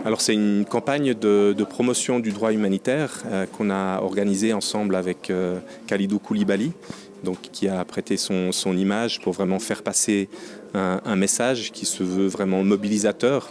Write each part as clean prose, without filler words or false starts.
Alors c'est une campagne de promotion du droit humanitaire qu'on a organisée ensemble avec Khalidou Koulibaly, donc, qui a prêté son image pour vraiment faire passer un message qui se veut vraiment mobilisateur.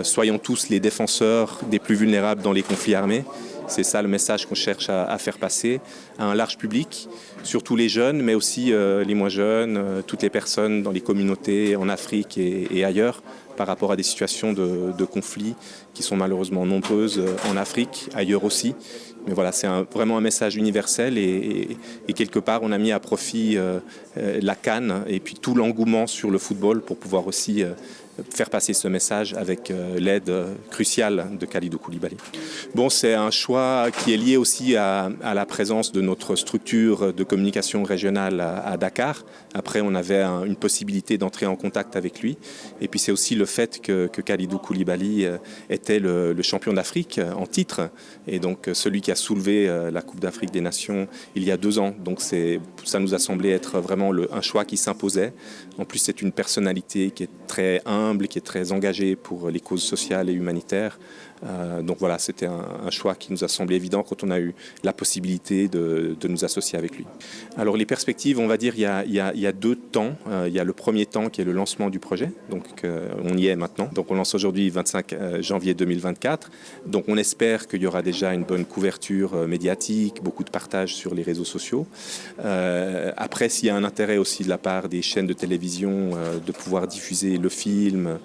Soyons tous les défenseurs des plus vulnérables dans les conflits armés. C'est ça le message qu'on cherche à faire passer à un large public, surtout les jeunes, mais aussi les moins jeunes, toutes les personnes dans les communautés en Afrique et ailleurs, par rapport à des situations de conflits qui sont malheureusement nombreuses en Afrique, ailleurs aussi. Mais voilà, c'est vraiment un message universel et quelque part on a mis à profit la CAN et puis tout l'engouement sur le football pour pouvoir aussi faire passer ce message avec l'aide cruciale de Khalidou Koulibaly. Bon, c'est un choix qui est lié aussi à la présence de notre structure de communication régionale à Dakar. Après, on avait une possibilité d'entrer en contact avec lui. Et puis c'est aussi le fait que Khalidou Koulibaly était le champion d'Afrique en titre et donc celui qui a soulevé la Coupe d'Afrique des Nations il y a 2 ans. Donc ça nous a semblé être vraiment un choix qui s'imposait. En plus, c'est une personnalité qui est très humble, qui est très engagée pour les causes sociales et humanitaires. Donc voilà, c'était un choix qui nous a semblé évident quand on a eu la possibilité de nous associer avec lui. Alors les perspectives, on va dire, il y a 2 temps. Il y a le premier temps qui est le lancement du projet, donc on y est maintenant. Donc on lance aujourd'hui 25 janvier 2024. Donc on espère qu'il y aura déjà une bonne couverture médiatique, beaucoup de partage sur les réseaux sociaux. Après, s'il y a un intérêt aussi de la part des chaînes de télévision de pouvoir diffuser le film,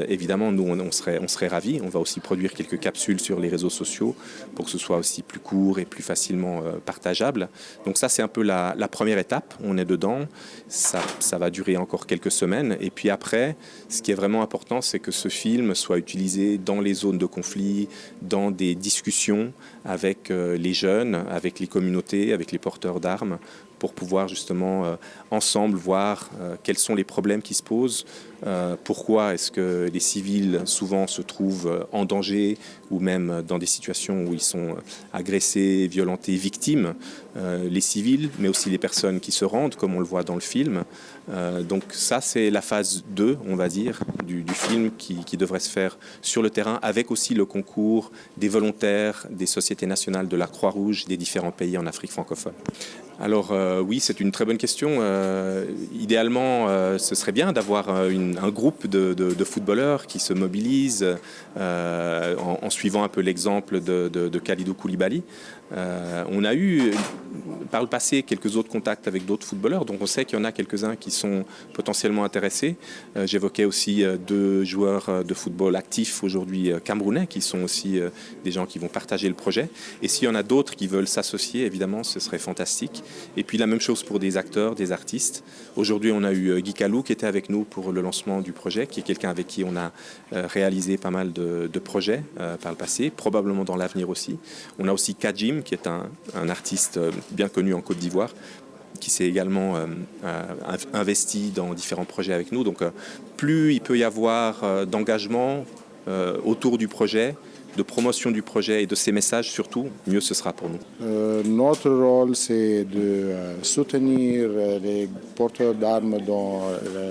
évidemment, nous on serait ravis. On va aussi produire quelques capsules sur les réseaux sociaux pour que ce soit aussi plus court et plus facilement partageable. Donc ça, c'est un peu la première étape. On est dedans. Ça va durer encore quelques semaines. Et puis après, ce qui est vraiment important, c'est que ce film soit utilisé dans les zones de conflit, dans des discussions avec les jeunes, avec les communautés, avec les porteurs d'armes, pour pouvoir justement ensemble voir quels sont les problèmes qui se posent, pourquoi est-ce que les civils souvent se trouvent en danger ou même dans des situations où ils sont agressés, violentés, victimes, les civils, mais aussi les personnes qui se rendent, comme on le voit dans le film. Donc ça, c'est la phase 2, on va dire, du film qui devrait se faire sur le terrain, avec aussi le concours des volontaires, des sociétés nationales de la Croix-Rouge des différents pays en Afrique francophone. Alors oui, c'est une très bonne question. Idéalement, ce serait bien d'avoir un groupe de footballeurs qui se mobilisent en suivant un peu l'exemple de Khalidou Koulibaly. On a eu par le passé quelques autres contacts avec d'autres footballeurs, donc on sait qu'il y en a quelques-uns qui sont potentiellement intéressés. J'évoquais aussi 2 joueurs de football actifs aujourd'hui camerounais qui sont aussi des gens qui vont partager le projet. Et s'il y en a d'autres qui veulent s'associer, évidemment, ce serait fantastique. Et puis la même chose pour des acteurs, des artistes. Aujourd'hui, on a eu Guy Calou qui était avec nous pour le lancement du projet, qui est quelqu'un avec qui on a réalisé pas mal de projets par le passé, probablement dans l'avenir aussi. On a aussi Kajim, qui est un artiste bien connu en Côte d'Ivoire, qui s'est également investi dans différents projets avec nous. Donc plus il peut y avoir d'engagement autour du projet, de promotion du projet et de ses messages surtout, mieux ce sera pour nous. Notre rôle, c'est de soutenir les porteurs d'armes dans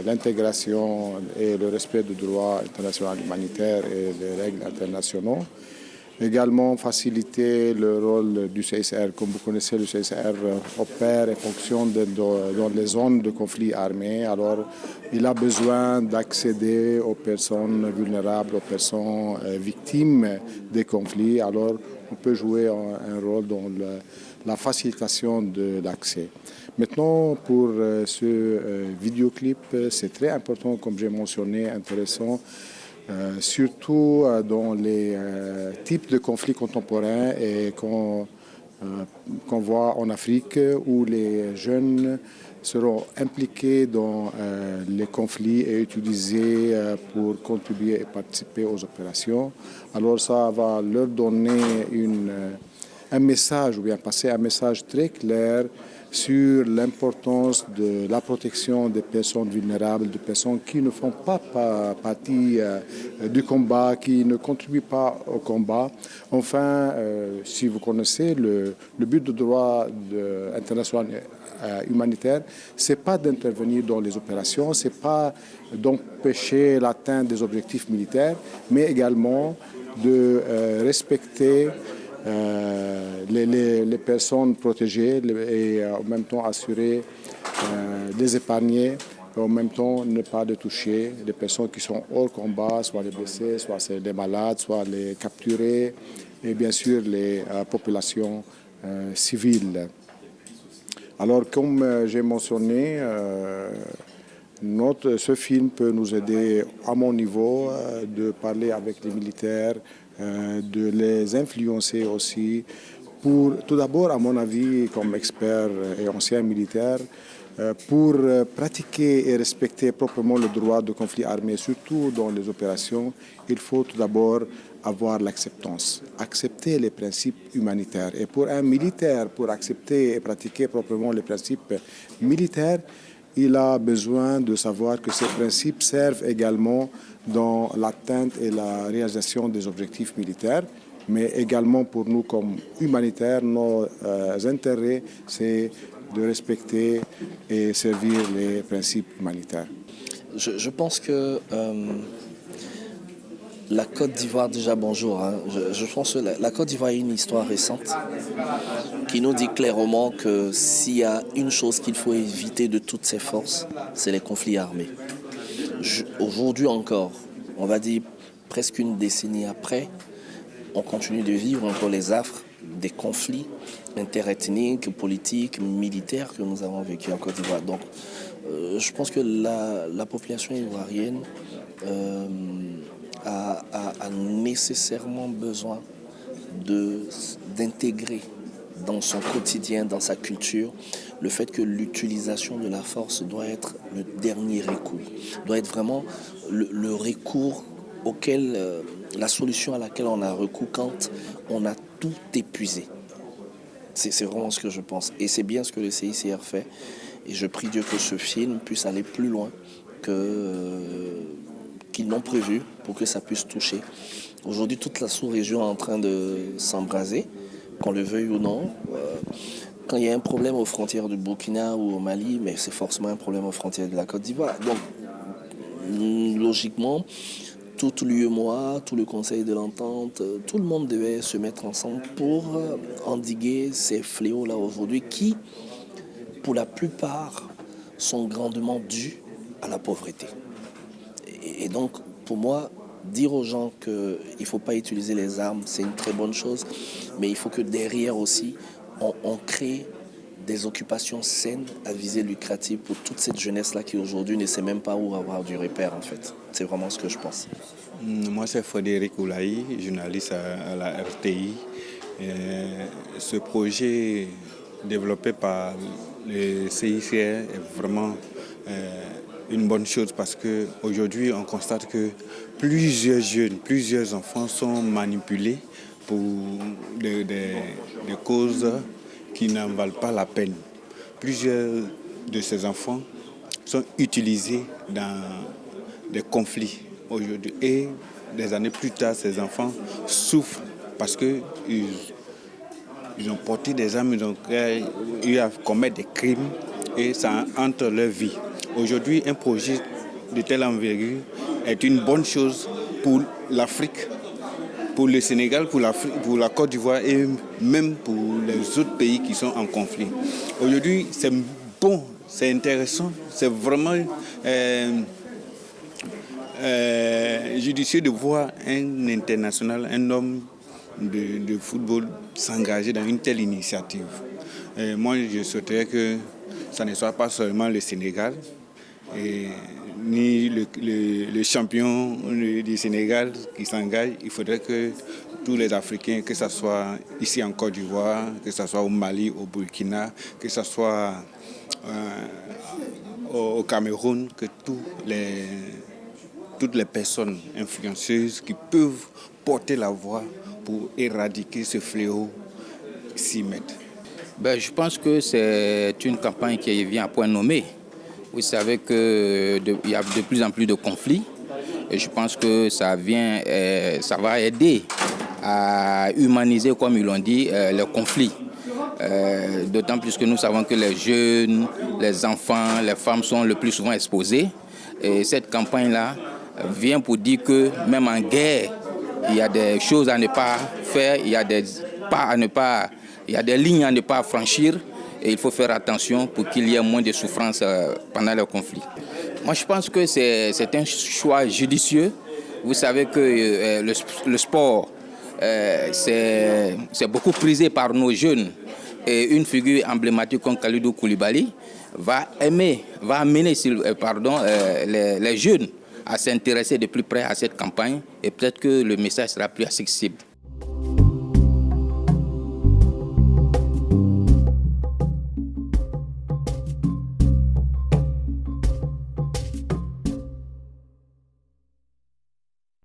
l'intégration et le respect du droit international humanitaire et des règles internationales. Également faciliter le rôle du CICR. Comme vous connaissez, le CICR opère et fonctionne dans les zones de conflit armé. Alors, il a besoin d'accéder aux personnes vulnérables, aux personnes victimes des conflits. Alors, on peut jouer un rôle dans la facilitation de l'accès. Maintenant, pour ce vidéoclip, c'est très important, comme j'ai mentionné, intéressant. Surtout dans les types de conflits contemporains et qu'on voit en Afrique où les jeunes seront impliqués dans les conflits et utilisés pour contribuer et participer aux opérations. Alors ça va leur donner un message ou bien passer un message très clair sur l'importance de la protection des personnes vulnérables, des personnes qui ne font pas partie du combat, qui ne contribuent pas au combat. Enfin, si vous connaissez, le but du droit international humanitaire, ce n'est pas d'intervenir dans les opérations, ce n'est pas d'empêcher l'atteinte des objectifs militaires, mais également de respecter les personnes protégées et en même temps assurer les épargnés, et en même temps ne pas de toucher les personnes qui sont hors combat, soit les blessés, soit les malades, soit les capturés, et bien sûr les populations civiles. Alors comme j'ai mentionné, ce film peut nous aider à mon niveau de parler avec les militaires, de les influencer aussi pour, tout d'abord à mon avis comme expert et ancien militaire, pour pratiquer et respecter proprement le droit de conflit armé, surtout dans les opérations, il faut tout d'abord avoir l'acceptance, accepter les principes humanitaires. Et pour un militaire, pour accepter et pratiquer proprement les principes militaires, il a besoin de savoir que ces principes servent également dans l'atteinte et la réalisation des objectifs militaires, mais également pour nous comme humanitaires, nos intérêts, c'est de respecter et servir les principes humanitaires. Je pense que la Côte d'Ivoire, déjà bonjour, hein, je pense que la Côte d'Ivoire a une histoire récente qui nous dit clairement que s'il y a une chose qu'il faut éviter de toutes ses forces, c'est les conflits armés. Aujourd'hui encore, on va dire presque une décennie après, on continue de vivre encore les affres des conflits interethniques, politiques, militaires que nous avons vécu en Côte d'Ivoire. Donc, je pense que la population ivoirienne a nécessairement besoin d'intégrer dans son quotidien, dans sa culture, le fait que l'utilisation de la force doit être le dernier recours, doit être vraiment le recours auquel, la solution à laquelle on a recours quand on a tout épuisé. C'est vraiment ce que je pense. Et c'est bien ce que le CICR fait. Et je prie Dieu que ce film puisse aller plus loin qu'ils n'ont prévu pour que ça puisse toucher. Aujourd'hui, toute la sous-région est en train de s'embraser, qu'on le veuille ou non. Quand il y a un problème aux frontières du Burkina ou au Mali, mais c'est forcément un problème aux frontières de la Côte d'Ivoire. Donc, logiquement, tout l'UEMOA, tout le Conseil de l'Entente, tout le monde devait se mettre ensemble pour endiguer ces fléaux-là aujourd'hui qui, pour la plupart, sont grandement dus à la pauvreté. Et donc, pour moi, dire aux gens qu'il ne faut pas utiliser les armes, c'est une très bonne chose, mais il faut que derrière aussi, on crée des occupations saines à visée lucrative pour toute cette jeunesse-là qui aujourd'hui ne sait même pas où avoir du repère en fait. C'est vraiment ce que je pense. Moi c'est Frédéric Oulaï, journaliste à la RTI. Ce projet développé par le CICR est vraiment une bonne chose parce qu'aujourd'hui on constate que plusieurs jeunes, plusieurs enfants sont manipulés pour des causes qui n'en valent pas la peine. Plusieurs de ces enfants sont utilisés dans des conflits aujourd'hui. Et des années plus tard, ces enfants souffrent parce qu'ils ont porté des armes, ils ont commis des crimes et ça hante leur vie. Aujourd'hui, un projet de telle envergure est une bonne chose pour l'Afrique, pour le Sénégal, pour la Côte d'Ivoire et même pour les autres pays qui sont en conflit. Aujourd'hui, c'est bon, c'est intéressant, c'est vraiment judicieux de voir un international, un homme de football s'engager dans une telle initiative. Moi, je souhaiterais que ça ne soit pas seulement le Sénégal, ni le champion du Sénégal qui s'engage. Il faudrait que tous les Africains, que ce soit ici en Côte d'Ivoire, que ce soit au Mali, au Burkina, que ce soit au Cameroun, que toutes les personnes influenceuses qui peuvent porter la voix pour éradiquer ce fléau s'y mettent. Je pense que c'est une campagne qui vient à point nommé. Vous savez qu'il y a de plus en plus de conflits et je pense que ça va aider à humaniser, comme ils l'ont dit, les conflits. D'autant plus que nous savons que les jeunes, les enfants, les femmes sont le plus souvent exposés. Et cette campagne-là vient pour dire que même en guerre, il y a des choses à ne pas faire, il y a des pas à ne pas, il y a des lignes à ne pas franchir. Et il faut faire attention pour qu'il y ait moins de souffrance pendant le conflit. Moi, je pense que c'est un choix judicieux. Vous savez que le sport, c'est beaucoup prisé par nos jeunes. Et une figure emblématique comme Kalidou Koulibaly va amener les jeunes à s'intéresser de plus près à cette campagne. Et peut-être que le message sera plus accessible.